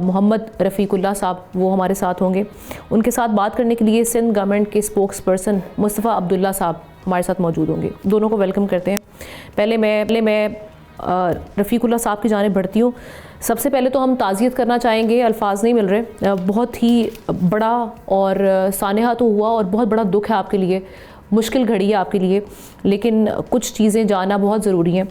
मोहम्मद रफ़ीकुल्लाह साहब, वो हमारे साथ होंगे। उनके साथ बात करने के लिए सिंध गवर्नमेंट के स्पोक्स पर्सन मुस्तफ़ा अब्दुल्ला साहब हमारे साथ मौजूद होंगे। दोनों को वेलकम करते हैं। पहले मैं रफ़ीकुल्लाह साहब की जानिब बढ़ती हूँ। सबसे पहले तो हम ताज़ियत करना चाहेंगे, अल्फाज नहीं मिल रहे। बहुत ही बड़ा और सानहा तो हुआ और बहुत बड़ा दुख है आपके लिए, मुश्किल घड़ी है आपके लिए, लेकिन कुछ चीज़ें जानना बहुत ज़रूरी हैं।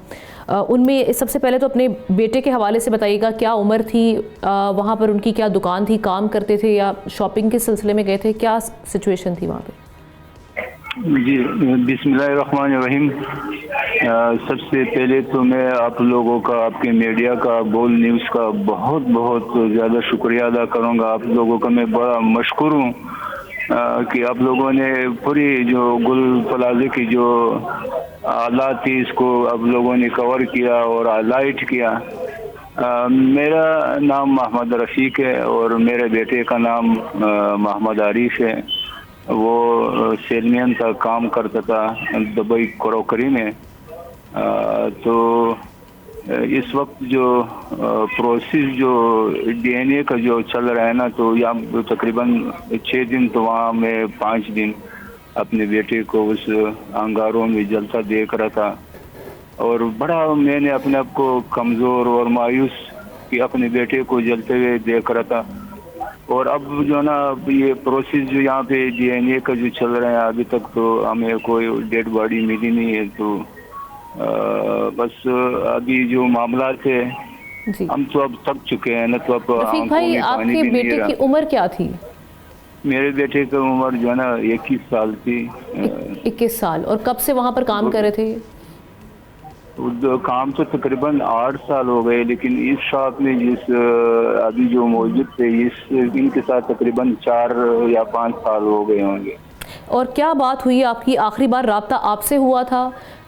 उनमें सबसे पहले तो अपने बेटे के हवाले से बताइएगा, क्या उम्र थी, वहाँ पर उनकी क्या दुकान थी, काम करते थे या शॉपिंग के सिलसिले में गए थे, क्या सिचुएशन थी वहाँ पे?
जी बिस्मिल्लाहिर्रहमानिर्रहीम। सबसे पहले तो मैं आप लोगों का, आपके मीडिया का, बोल न्यूज़ का बहुत बहुत ज़्यादा शुक्रिया अदा करूँगा। आप लोगों का मैं बड़ा मशकूर हूँ कि आप लोगों ने पूरी जो गुल प्लाजा की जो हालात थी इसको आप लोगों ने कवर किया और हाईलाइट किया। मेरा नाम मोहम्मद रफ़ीक है और मेरे बेटे का नाम मोहम्मद आरिफ है। वो सेलमैन का काम करता था दुबई क्रोकरी में। तो इस वक्त जो प्रोसेस जो डीएनए का जो चल रहा है ना, तो यहाँ तकरीबन 6 दिन, तो वहाँ मैं 5 दिन अपने बेटे को उस अंगारों में जलता देख रहा था और बड़ा मैंने अपने आप को कमज़ोर और मायूस कि अपने बेटे को जलते हुए देख रहा था। और अब जो ना ये प्रोसेस जो यहाँ पे डीएनए का जो चल रहा है, अभी तक तो हमें कोई डेड बॉडी मिली नहीं है। तो बस अभी जो मामला थे हम तो अब थक चुके हैं ना। तो अब
रफ़ीक भाई, आपके बेटे की उम्र क्या थी?
मेरे बेटे की उम्र जो है ना 21 साल थी।
21 साल। और कब से वहाँ पर काम कर रहे थे?
काम तो तकरीबन 8 साल हो गए, लेकिन इस शॉप में जिस अभी जो मौजूद थे इनके साथ तकरीबन 4 या 5 साल हो गए होंगे।
और क्या बात हुई आपकी? आखिरी बार राब्ता आपसे हुआ था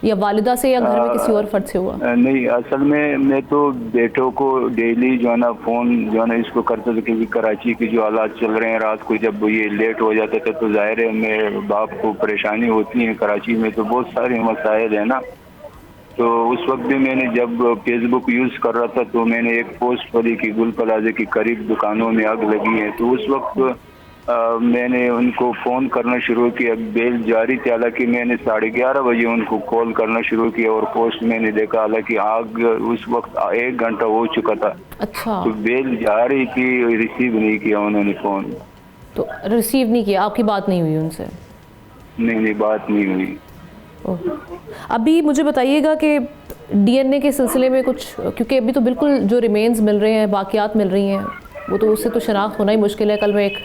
या वालिदा से या घर में किसी और फर्द से हुआ?
नहीं, असल में मैं तो बेटों को डेली जो है ना फ़ोन जो है ना इसको करता था कि कराची के जो हालात चल रहे हैं, रात को जब ये लेट हो जाता था तो ज़ाहिर है मेरे बाप को परेशानी होती है। कराची में तो बहुत सारे मसाइल है ना। तो उस वक्त भी मैंने जब फेसबुक यूज़ कर रहा था तो मैंने एक पोस्ट पढ़ी कि गुल प्लाजा की करीब दुकानों में आग लगी है। तो उस वक्त मैंने उनको फ़ोन करना शुरू किया। बेल जारी थी, हालांकि मैंने 11:30 बजे उनको कॉल करना शुरू किया और पोस्ट मैंने देखा, हालांकि आग उस वक्त 1 घंटा हो चुका था।
अच्छा।
तो बेल जारी थी, रिसीव नहीं किया उन्होंने फ़ोन।
तो रिसीव नहीं किया, आपकी बात नहीं हुई उनसे?
नहीं, बात नहीं हुई।
अभी मुझे बताइएगा कि डीएनए के सिलसिले में कुछ, क्योंकि अभी तो बिल्कुल जो रिमेन्स मिल रहे हैं, बाकियात मिल रही हैं, वो तो उससे तो शनाख्त होना ही मुश्किल है। कल मैं एक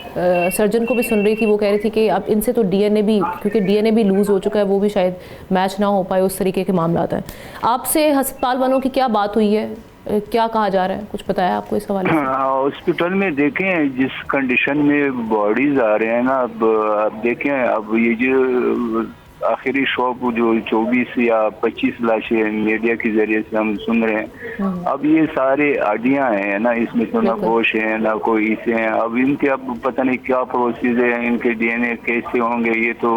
सर्जन को भी सुन रही थी, वो कह रही थी कि अब इनसे तो डीएनए भी, क्योंकि डीएनए भी लूज़ हो चुका है, वो भी शायद मैच ना हो पाए, उस तरीके के मामला हैं। आपसे अस्पताल वालों की क्या बात हुई है, क्या कहा जा रहा है, कुछ बताया आपको इस हवाले से?
हॉस्पिटल में देखें जिस कंडीशन में बॉडीज आ रहे हैं ना, अब देखें, अब ये जो आखिरी शॉप जो 24 या 25 लाशें मीडिया के जरिए से हम सुन रहे हैं, अब ये सारे हड्डियां हैं ना, इसमें तो ना गोश है ना कोई इसे हैं। अब इनके अब पता नहीं क्या प्रोसेस है, इनके डीएनए कैसे होंगे, ये तो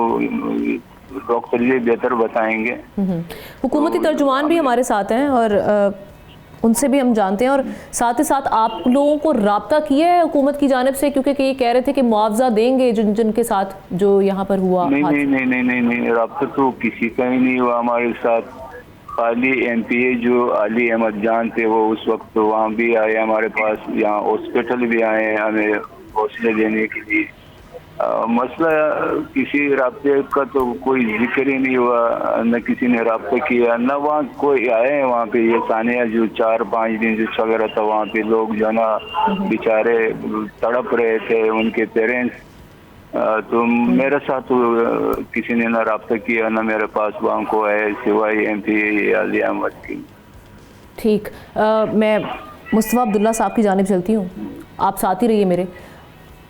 डॉक्टर ये बेहतर बताएंगे।
हुकूमती तर्जुमान भी हमारे साथ हैं और उनसे भी हम जानते हैं, और साथ ही साथ आप लोगों को राब्ता किया है हुकूमत की जानिब से, क्योंकि ये कह रहे थे कि मुआवजा देंगे जिनके साथ जो यहाँ पर हुआ?
नहीं, राब्ता तो किसी का ही नहीं हुआ हमारे साथ। खाली एमपीए जो अली अहमद जान थे वो उस वक्त तो वहाँ भी आए हमारे पास, यहाँ हॉस्पिटल भी आए हमें हौसले देने के लिए। मसला किसी राब्ते का तो कोई जिक्र ही नहीं हुआ, न किसी ने राब्ता किया, न वहाँ कोई आए हैं। वहाँ पे ये सानिया जो 4-5 दिन जो चल रहा था, वहाँ पे लोग जो ना बेचारे तड़प रहे थे, उनके पेरेंट्स। तो मेरे साथ तो किसी ने ना राब्ता किया, ना मेरे पास वहाँ को आए सिवाय एमपी अली अहमद की।
ठीक, मैं मुस्तफ़ा अब्दुल्ला साहब की जानिब चलती हूँ, आप साथ ही रहिए मेरे।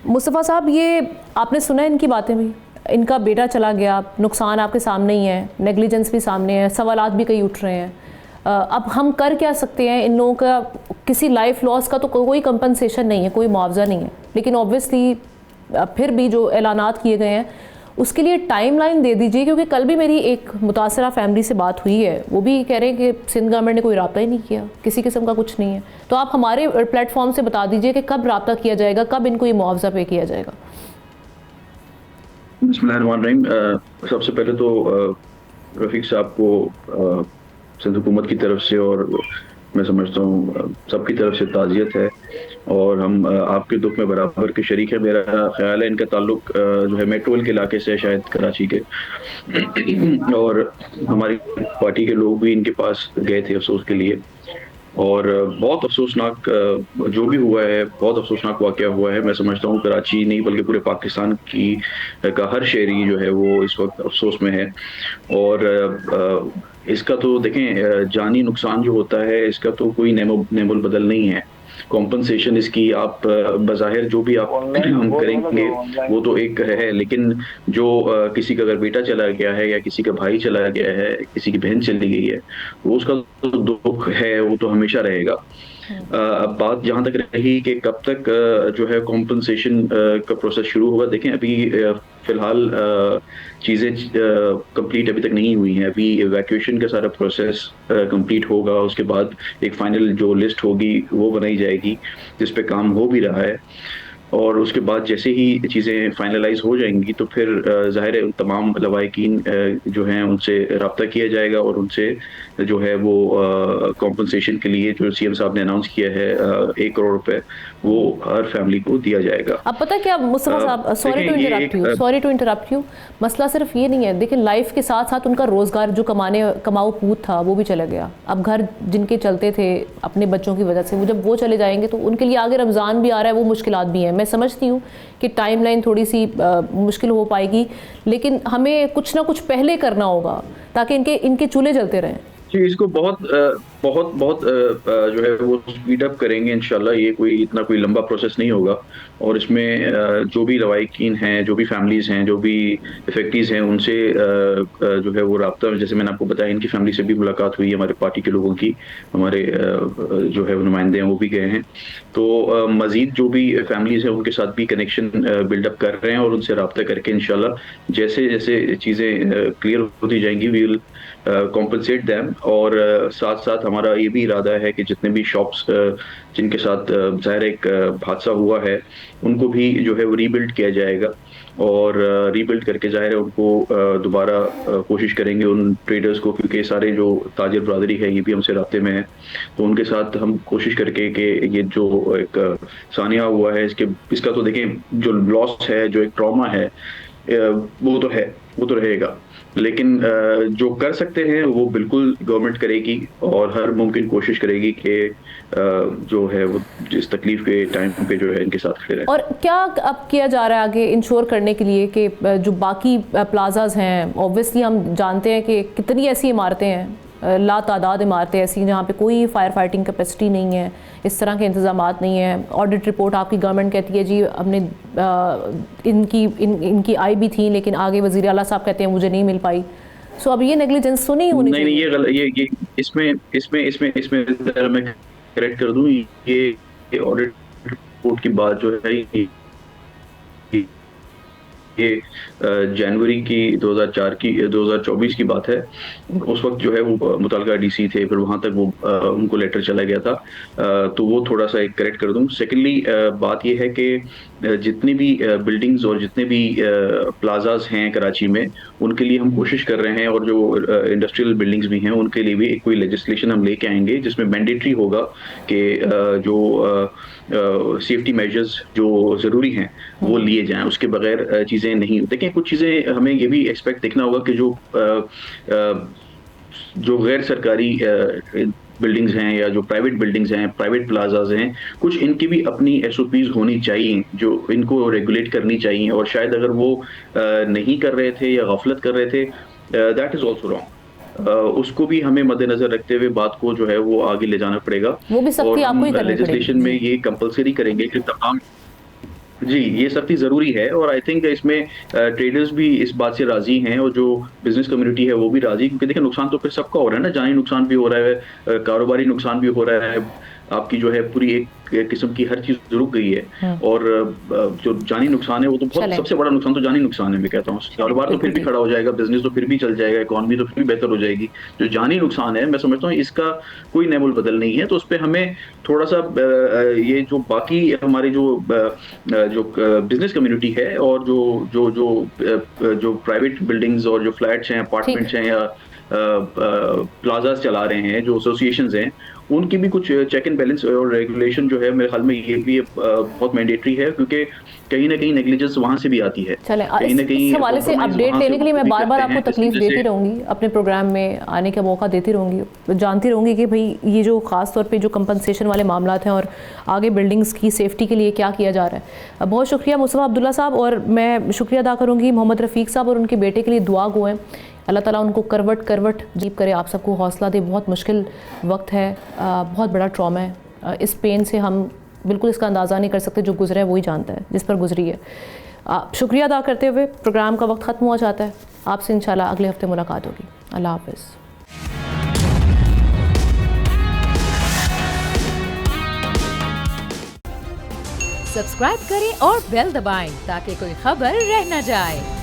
मुस्तफ़ा साहब, ये आपने सुना है इनकी बातें भी, इनका बेटा चला गया, नुकसान आपके सामने ही है, नेग्लिजेंस भी सामने है, सवालात भी कई उठ रहे हैं। अब हम कर क्या सकते हैं? इन लोगों का किसी लाइफ लॉस का तो कोई कंपनसेशन नहीं है, कोई मुआवजा नहीं है, लेकिन ऑब्वियसली फिर भी जो ऐलानात किए गए हैं उसके लिए टाइमलाइन दे दीजिए, क्योंकि कल भी मेरी एक मुतासरा फैमिली से बात हुई है, वो भी कह रहे हैं कि सिंध गवर्नमेंट ने कोई रब्ता ही नहीं किया, किसी किस्म का कुछ नहीं है। तो आप हमारे प्लेटफॉर्म से बता दीजिए कि कब रब्ता किया जाएगा, कब इनको ये मुआवजा पे किया जाएगा।
बिस्मिल्लाहिर्रहमानिर्रहीम। सबसे पहले तो रफ़ीक साहब को सिंध हुकूमत की तरफ से और मैं समझता हूँ सबकी तरफ से ताज़ियत है, और हम आपके दुख में बराबर के शरीक है। मेरा ख्याल है इनका ताल्लुक जो है मेट्रोल के इलाके से, शायद कराची के, और हमारी पार्टी के लोग भी इनके पास गए थे अफसोस के लिए, और बहुत अफसोसनाक जो भी हुआ है, बहुत अफसोसनाक वाक़या हुआ है। मैं समझता हूँ कराची नहीं बल्कि पूरे पाकिस्तान की का हर शहरी जो है वो इस वक्त अफसोस में है। और इसका तो देखें, जानी नुकसान जो होता है इसका तो कोई नेमुल बदल नहीं है। कॉम्पनसेशन इसकी आप बज़ाहिर जो भी आप हम करेंगे वो तो एक है, लेकिन जो किसी का अगर बेटा चला गया है या किसी का भाई चला गया है, किसी की बहन चली गई है, वो उसका तो दुख है, वो तो हमेशा रहेगा। अब बात जहाँ तक रही कि कब तक जो है कॉम्पनसेशन का प्रोसेस शुरू होगा, देखें अभी फिलहाल चीज़ें कंप्लीट अभी तक नहीं हुई हैं। अभी इवैक्यूएशन का सारा प्रोसेस कंप्लीट होगा, उसके बाद एक फाइनल जो लिस्ट होगी वो बनाई जाएगी, जिस पे काम हो भी रहा है, और उसके बाद जैसे ही चीज़ें फाइनलाइज हो जाएंगी तो फिर ज़ाहिर है उन तमाम लवाहिकीन जो हैं उनसे रब्ता किया जाएगा, और उनसे जो है वो कॉम्पनसेशन के लिए जो सीएम साहब ने अनाउंस किया है 1 करोड़ रुपए, वो हर फैमिली को दिया जाएगा।
अब पता क्या मुस्तफा साहब, सॉरी टू इंटरप्ट यू, मसला सिर्फ ये नहीं है। देखिए लाइफ के साथ साथ उनका रोजगार जो कमाऊ पूत था वो भी चला गया। अब घर जिनके चलते थे अपने बच्चों की वजह से, वो जब वो चले जाएंगे तो उनके लिए आगे रमज़ान भी आ रहा है, वो मुश्किलात भी हैं। मैं समझती हूँ कि टाइमलाइन थोड़ी सी मुश्किल हो पाएगी, लेकिन हमें कुछ ना कुछ पहले करना होगा ताकि इनके चूल्हे जलते रहें।
जी, इसको बहुत जो है वो स्पीड अप करेंगे इंशाल्लाह। ये इतना कोई लंबा प्रोसेस नहीं होगा, और इसमें जो भी लवाहिकीन हैं, जो भी फैमिलीज़ हैं, जो भी इफेक्टीज़ हैं, उनसे जो है वो राब्ता, जैसे मैंने आपको बताया, इनकी फैमिली से भी मुलाकात हुई है, हमारे पार्टी के लोगों की, हमारे जो है नुमाइंदे हैं वो भी गए हैं। तो मज़ीद जो भी फैमिलीज़ हैं उनके साथ भी कनेक्शन बिल्डअप कर रहे हैं, और उनसे राब्ता करके इंशाल्लाह जैसे जैसे चीज़ें क्लियर होती जाएंगी वी विल कॉम्पनसेट दैम। और साथ साथ हमारा ये भी इरादा है कि जितने भी शॉप्स जिनके साथ ज़ाहिर एक हादसा हुआ है उनको भी जो है वो रीबिल्ड किया जाएगा, और रीबिल्ड करके ज़ाहिर है उनको दोबारा कोशिश करेंगे उन ट्रेडर्स को, क्योंकि सारे जो ताजिर बरादरी है ये भी हमसे राब्ते में है, तो उनके साथ हम कोशिश करके कि ये जो एक सानिया हुआ है इसका तो देखें जो लॉस है, जो एक ट्रॉमा है, वो तो रहेगा, लेकिन जो कर सकते हैं वो बिल्कुल गवर्नमेंट करेगी, और हर मुमकिन कोशिश करेगी कि जो है वो जिस तकलीफ के टाइम पे जो है इनके साथ खड़े रहें।
और क्या अब किया जा रहा है आगे इंश्योर करने के लिए कि जो बाकी प्लाजाज हैं, ऑब्वियसली हम जानते हैं कि कितनी ऐसी इमारतें हैं, ला तादाद इमारतें ऐसी जहाँ पे कोई फायर फाइटिंग कैपेसिटी नहीं है, इस तरह के इंतजामात नहीं है। ऑडिट रिपोर्ट आपकी गवर्नमेंट कहती है जी हमने इनकी आई भी थी, लेकिन आगे वज़ीर आला साहब कहते हैं मुझे नहीं मिल पाई। सो अब ये नेग्लिजेंस तो नहीं होनी चाहिए।
नहीं, ये इसमें मैं करेक्ट कर दूं, ये ऑडिट रिपोर्ट की बात जो है ये जनवरी की 2024 की बात है। उस वक्त जो है वो मुतलका डीसी थे, फिर वहाँ तक वो उनको लेटर चला गया था, तो वो थोड़ा सा एक करेक्ट कर दूं। सेकेंडली बात ये है कि जितनी भी बिल्डिंग्स और जितने भी प्लाजाज हैं कराची में, उनके लिए हम कोशिश कर रहे हैं, और जो इंडस्ट्रियल बिल्डिंग्स भी हैं उनके लिए भी एक कोई लेजिस्लेशन हम लेके आएंगे जिसमें मैंडेटरी होगा कि जो सेफ्टी मेजर्स जो ज़रूरी हैं वो लिए जाएं, उसके बगैर चीज़ें नहीं। देखें कुछ चीज़ें हमें ये भी एक्सपेक्ट देखना होगा कि जो गैर सरकारी बिल्डिंग्स हैं या जो प्राइवेट बिल्डिंग्स हैं, प्राइवेट प्लाजाज हैं, कुछ इनकी भी अपनी SOPs होनी चाहिए जो इनको रेगुलेट करनी चाहिए, और शायद अगर वो नहीं कर रहे थे या गफलत कर रहे थे, दैट इज़ ऑल्सो रॉन्ग। उसको भी हमें मद्देनजर रखते हुए बात को जो है वो आगे ले जाना पड़ेगा,
वो भी सख्ती आपको ही करनी पड़ेगी।
लेजिस्लेशन में ये कंपलसरी करेंगे कि तमाम जी ये सख्ती ज़रूरी है, और आई थिंक इसमें ट्रेडर्स भी इस बात से राज़ी हैं, और जो बिजनेस कम्युनिटी है वो भी राज़ी, क्योंकि देखिए नुकसान तो फिर सबका हो रहा है ना, जानी नुकसान भी हो रहा है, कारोबारी नुकसान भी हो रहा है, आपकी जो है पूरी एक किस्म की हर चीज रुक गई है। और जो जानी नुकसान है वो तो बहुत सबसे बड़ा नुकसान तो जानी नुकसान है, मैं कहता हूँ। कारोबार तो फिर भी खड़ा हो जाएगा, बिजनेस तो फिर भी चल जाएगा, इकोनॉमी तो फिर भी बेहतर हो जाएगी। जो जानी नुकसान है, मैं समझता हूँ इसका कोई नेमुल बदल नहीं है। तो उस पर हमें थोड़ा सा ये जो बाकी हमारी जो बिजनेस कम्युनिटी है और जो प्राइवेट बिल्डिंग्स और जो फ्लैट्स हैं, अपार्टमेंट्स हैं या प्लाजास चला रहे हैं, जो एसोसिएशंस हैं, उनकी भी कुछ चेक एंड बैलेंस और रेगुलेशन जो है मेरे ख्याल में ये भी बहुत मैंडेटरी है, क्योंकि कहीं ना कहीं नेग्लिजेंस वहां से भी आती है।
चले, इस हवाले से अपडेट लेने के लिए मैं बार बार आपको तकलीफ देती रहूंगी, अपने प्रोग्राम में आने का मौका देती रहूंगी, जानती रहूंगी कि भाई ये जो खास तौर पे जो कंपनसेशन वाले मामला हैं और आगे बिल्डिंग्स की सेफ्टी के लिए क्या किया जा रहा है। बहुत शुक्रिया मुस्तफ़ा अब्दुल्ला साहब, और मैं शुक्रिया अदा करूँगी मोहम्मद रफ़ीक साहब और उनके बेटे के लिए दुआ गो हैं। अल्लाह ताला उनको करवट जीप करे, आप सबको हौसला दे। बहुत मुश्किल वक्त है, बहुत बड़ा ट्रॉमा है। इस पेन से हम बिल्कुल इसका अंदाज़ा नहीं कर सकते, जो गुजरा है वही जानता है जिस पर गुजरी है। शुक्रिया अदा करते हुए प्रोग्राम का वक्त ख़त्म हो जाता है। आपसे इंशाल्लाह अगले हफ्ते मुलाकात होगी। अल्लाह हाफ़िज़।
सब्सक्राइब करें और बेल दबाएं ताकि कोई खबर रह न जाए।